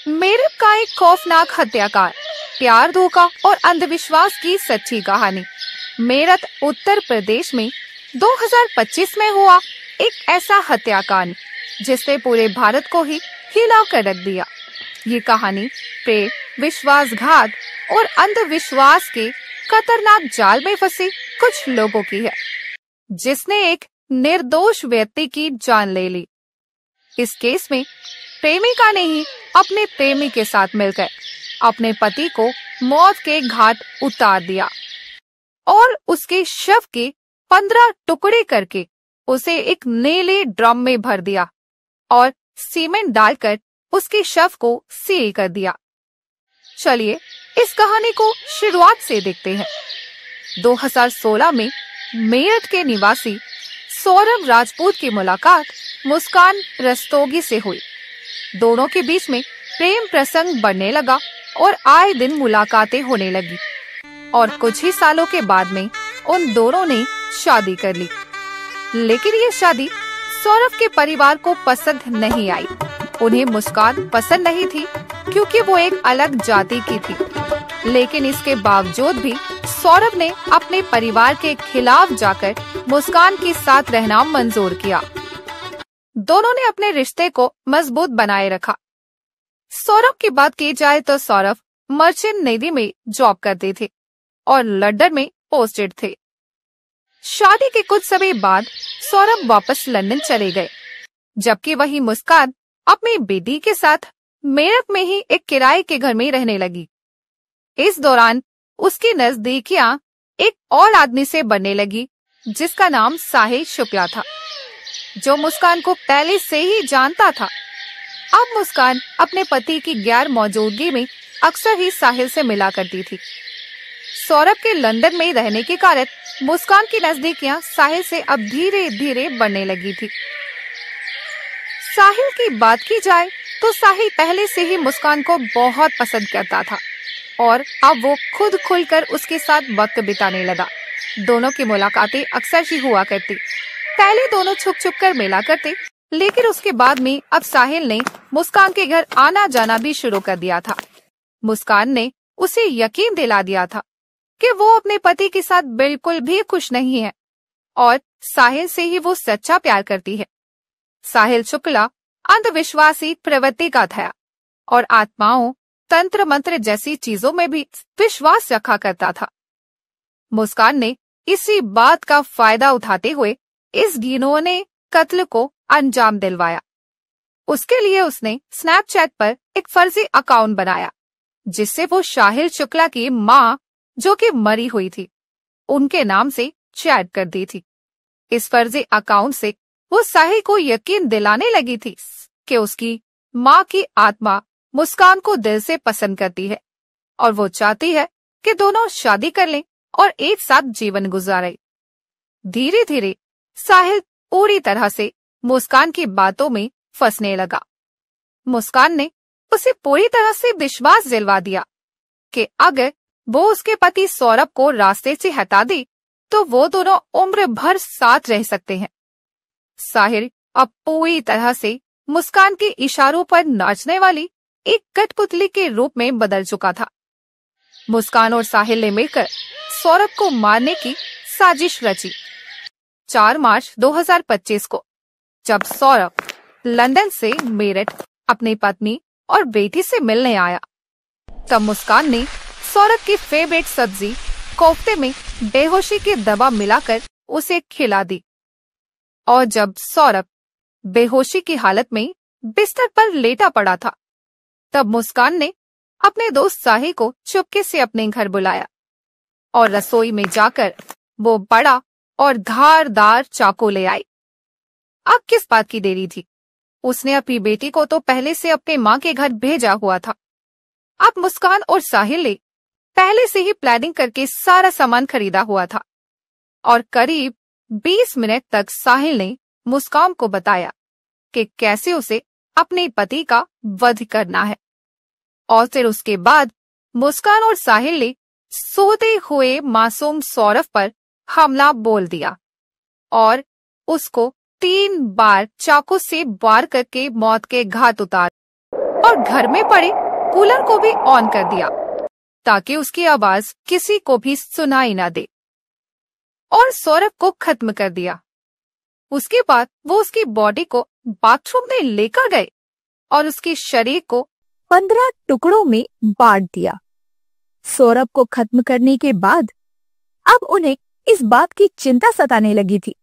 मेरठ का एक खौफनाक हत्याकांड, प्यार, धोखा और अंधविश्वास की सच्ची कहानी। मेरठ उत्तर प्रदेश में 2025 में हुआ एक ऐसा हत्याकांड जिसने पूरे भारत को ही हिला कर रख दिया। ये कहानी प्रेम, विश्वासघात और अंधविश्वास के खतरनाक जाल में फंसे कुछ लोगों की है, जिसने एक निर्दोष व्यक्ति की जान ले ली। इस केस में प्रेमिका ने ही अपने प्रेमी के साथ मिलकर अपने पति को मौत के घाट उतार दिया और उसके शव के 15 टुकड़े करके उसे एक नीले ड्रम में भर दिया और सीमेंट डालकर उसके शव को सील कर दिया। चलिए इस कहानी को शुरुआत से देखते हैं। 2016 में मेरठ के निवासी सौरभ राजपूत की मुलाकात मुस्कान रस्तोगी से हुई। दोनों के बीच में प्रेम प्रसंग बढ़ने लगा और आए दिन मुलाकातें होने लगी और कुछ ही सालों के बाद में उन दोनों ने शादी कर ली। लेकिन ये शादी सौरभ के परिवार को पसंद नहीं आई। उन्हें मुस्कान पसंद नहीं थी क्योंकि वो एक अलग जाति की थी। लेकिन इसके बावजूद भी सौरभ ने अपने परिवार के खिलाफ जाकर मुस्कान के साथ रहना मंजूर किया। दोनों ने अपने रिश्ते को मजबूत बनाए रखा। सौरभ की बात की जाए तो सौरभ मर्चेंट नेवी में जॉब करते थे और लंदन में पोस्टेड थे। शादी के कुछ समय बाद सौरभ वापस लंदन चले गए, जबकि वही मुस्कान अपनी बेटी के साथ मेरठ में ही एक किराए के घर में रहने लगी। इस दौरान उसकी नजदीकियां एक और आदमी से बनने लगी जिसका नाम साहिल शुक्ला था, जो मुस्कान को पहले से ही जानता था। अब मुस्कान अपने पति की गैर मौजूदगी में अक्सर ही साहिल से मिला करती थी। सौरभ के लंदन में रहने के कारण मुस्कान की नजदीकियां साहिल से अब धीरे धीरे बढ़ने लगी थी। साहिल की बात की जाए तो साहिल पहले से ही मुस्कान को बहुत पसंद करता था और अब वो खुद खुलकर उसके साथ वक्त बिताने लगा। दोनों की मुलाकातें अक्सर ही हुआ करती। पहले दोनों छुप छुप कर मिला करते, लेकिन उसके बाद में अब साहिल ने मुस्कान के घर आना जाना भी शुरू कर दिया था। मुस्कान ने उसे यकीन दिला दिया था कि वो अपने पति के साथ बिल्कुल भी खुश नहीं है और साहिल से ही वो सच्चा प्यार करती है। साहिल शुक्ला अंधविश्वासी प्रवृत्ति का था और आत्माओं, तंत्र मंत्र जैसी चीजों में भी विश्वास रखा करता था। मुस्कान ने इसी बात का फायदा उठाते हुए इस घिनौने कत्ल को अंजाम दिलवाया। उसके लिए उसने स्नैपचैट पर एक फर्जी अकाउंट बनाया, जिससे वो साहिल शुक्ला की माँ, जो कि मरी हुई थी, उनके नाम से चैट कर दी थी। इस फर्जी अकाउंट से वो साहिल को यकीन दिलाने लगी थी कि उसकी माँ की आत्मा मुस्कान को दिल से पसंद करती है और वो चाहती है कि दोनों शादी कर लें और एक साथ जीवन गुजारें। धीरे धीरे साहिल पूरी तरह से मुस्कान की बातों में फंसने लगा। मुस्कान ने उसे पूरी तरह से विश्वास दिलवा दिया कि अगर वो उसके पति सौरभ को रास्ते से हटा दे तो वो दोनों उम्र भर साथ रह सकते हैं। साहिल अब पूरी तरह से मुस्कान के इशारों पर नाचने वाली एक कठपुतली के रूप में बदल चुका था। मुस्कान और साहिल ने मिलकर सौरभ को मारने की साजिश रची। 4 मार्च 2025 को जब सौरभ लंदन से मेरठ अपनी पत्नी और बेटी से मिलने आया, तब मुस्कान ने सौरभ की फेवरेट सब्जी कोफ्ते में बेहोशी की दवा मिलाकर उसे खिला दी। और जब सौरभ बेहोशी की हालत में बिस्तर पर लेटा पड़ा था, तब मुस्कान ने अपने दोस्त साहिल को चुपके से अपने घर बुलाया और रसोई में जाकर वो बड़ा और धारदार चाकू ले आई। अब किस बात की देरी थी? उसने अपनी बेटी को तो पहले से अपने माँ के घर भेजा हुआ था। अब मुस्कान और साहिल ने पहले से ही प्लानिंग करके सारा सामान खरीदा हुआ था और करीब 20 मिनट तक साहिल ने मुस्कान को बताया कि कैसे उसे अपने पति का वध करना है। और फिर उसके बाद मुस्कान और साहिल ने सोते हुए मासूम सौरभ पर हमला बोल दिया और उसको 3 बार चाकू से वार करके मौत के घाट उतार। और घर में पड़े कूलर को भी ऑन कर दिया ताकि उसकी आवाज किसी को भी सुनाई ना दे, और सौरभ को खत्म कर दिया। उसके बाद वो उसकी बॉडी को बाथरूम में लेकर गए और उसके शरीर को 15 टुकड़ों में बांट दिया। सौरभ को खत्म करने के बाद अब उन्हें इस बात की चिंता सताने लगी थी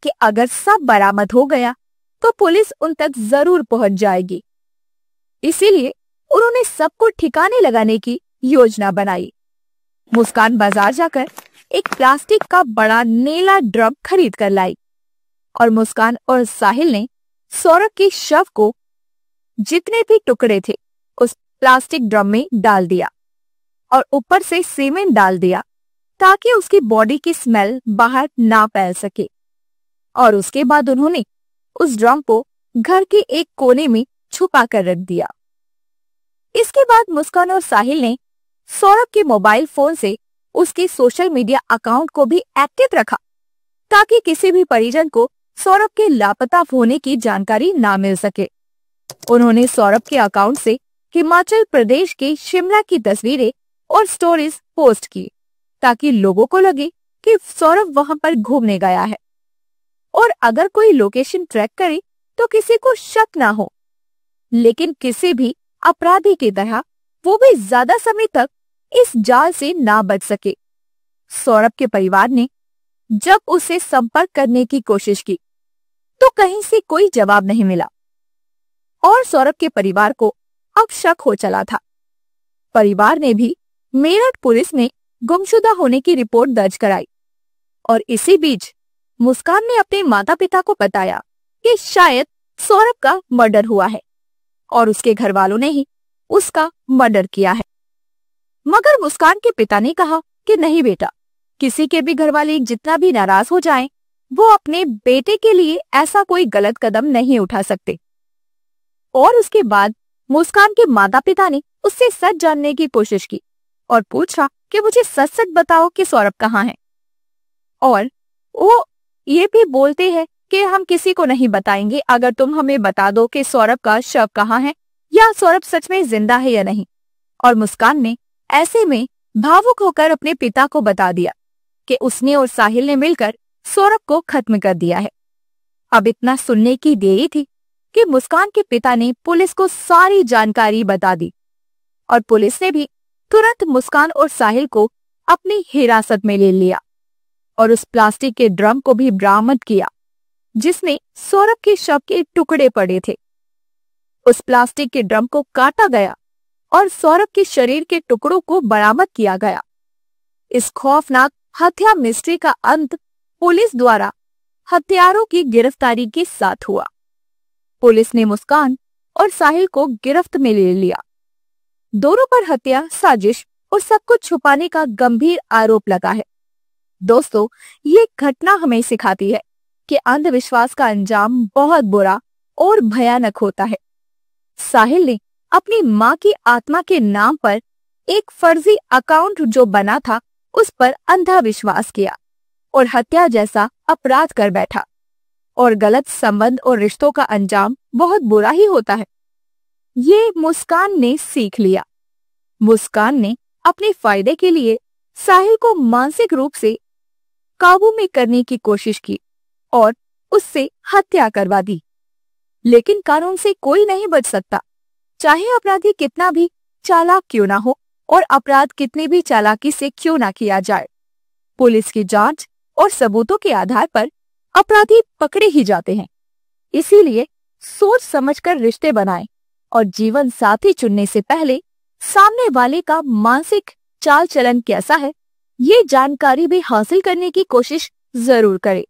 कि अगर सब बरामद हो गया तो पुलिस उन तक जरूर पहुंच जाएगी। इसीलिए उन्होंने सबको ठिकाने लगाने की योजना बनाई। मुस्कान बाजार जाकर एक प्लास्टिक का बड़ा नीला ड्रम खरीद कर लाई और मुस्कान और साहिल ने सौरभ के शव को जितने भी टुकड़े थे उस प्लास्टिक ड्रम में डाल दिया और ऊपर से सीमेंट डाल दिया ताकि उसकी बॉडी की स्मेल बाहर ना फैल सके। और उसके बाद उन्होंने उस ड्रम को घर के एक कोने में छुपा कर रख दिया। इसके बाद मुस्कान और साहिल ने सौरभ के मोबाइल फोन से उसके सोशल मीडिया अकाउंट को भी एक्टिव रखा ताकि किसी भी परिजन को सौरभ के लापता होने की जानकारी ना मिल सके। उन्होंने सौरभ के अकाउंट से हिमाचल प्रदेश के शिमला की तस्वीरें और स्टोरीज पोस्ट की ताकि लोगों को लगे कि सौरभ वहां पर घूमने गया है और अगर कोई लोकेशन ट्रैक करे तो किसी को शक ना हो। लेकिन किसी भी अपराधी की तरह वो भी ज्यादा समय तक इस जाल से ना बच सके। सौरभ के परिवार ने जब उसे संपर्क करने की कोशिश की तो कहीं से कोई जवाब नहीं मिला और सौरभ के परिवार को अब शक हो चला था। परिवार ने भी मेरठ पुलिस में गुमशुदा होने की रिपोर्ट दर्ज कराई और इसी बीच मुस्कान ने अपने माता पिता को बताया कि शायद सौरभ का मर्डर हुआ है और उसके घर वालों ने ही उसका मर्डर किया है। मगर मुस्कान के पिता ने कहा कि नहीं बेटा, किसी के भी घर वाले जितना भी नाराज हो जाएं, वो अपने बेटे के लिए ऐसा कोई गलत कदम नहीं उठा सकते। और उसके बाद मुस्कान के माता पिता ने उससे सच जानने की कोशिश की और पूछा कि मुझे सच सच बताओ कि सौरभ कहाँ है। और वो ये भी बोलते हैं कि हम किसी को नहीं बताएंगे अगर तुम हमें बता दो कि सौरभ का शव कहाँ है या सौरभ सच में जिंदा है या नहीं। और मुस्कान ने ऐसे में भावुक होकर अपने पिता को बता दिया कि उसने और साहिल ने मिलकर सौरभ को खत्म कर दिया है। अब इतना सुनने की देरी थी कि मुस्कान के पिता ने पुलिस को सारी जानकारी बता दी और पुलिस ने भी तुरंत मुस्कान और साहिल को अपनी हिरासत में ले लिया और उस प्लास्टिक के ड्रम को भी बरामद किया जिसमें सौरभ के शव के टुकड़े पड़े थे। उस प्लास्टिक के ड्रम को काटा गया और सौरभ के शरीर के टुकड़ों को बरामद किया गया। इस खौफनाक हत्या मिस्ट्री का अंत पुलिस द्वारा हत्यारों की गिरफ्तारी के साथ हुआ। पुलिस ने मुस्कान और साहिल को गिरफ्त में ले लिया। दोनों पर हत्या, साजिश और सब कुछ छुपाने का गंभीर आरोप लगा है। दोस्तों, ये घटना हमें सिखाती है कि अंधविश्वास का अंजाम बहुत बुरा और भयानक होता है। साहिल ने अपनी मां की आत्मा के नाम पर एक फर्जी अकाउंट जो बना था उस पर अंधा विश्वास किया और हत्या जैसा अपराध कर बैठा। और गलत संबंध और रिश्तों का अंजाम बहुत बुरा ही होता है। ये मुस्कान ने सीख लिया। मुस्कान ने अपने फायदे के लिए साहिल को मानसिक रूप से काबू में करने की कोशिश की और उससे हत्या करवा दी। लेकिन कानून से कोई नहीं बच सकता, चाहे अपराधी कितना भी चालाक क्यों ना हो और अपराध कितनी भी चालाकी से क्यों ना किया जाए। पुलिस की जांच और सबूतों के आधार पर अपराधी पकड़े ही जाते हैं। इसीलिए सोच समझकर रिश्ते बनाएं और जीवन साथी चुनने से पहले सामने वाले का मानसिक चाल चलन कैसा है, ये जानकारी भी हासिल करने की कोशिश जरूर करें।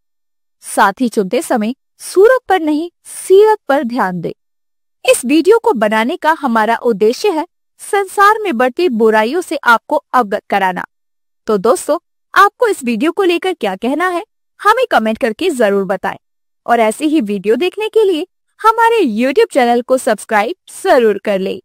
साथी चुनते समय सूरत पर नहीं, सीरत पर ध्यान दें। इस वीडियो को बनाने का हमारा उद्देश्य है संसार में बढ़ती बुराइयों से आपको अवगत कराना। तो दोस्तों, आपको इस वीडियो को लेकर क्या कहना है, हमें कमेंट करके जरूर बताएं और ऐसी ही वीडियो देखने के लिए हमारे YouTube चैनल को सब्सक्राइब जरूर कर लें।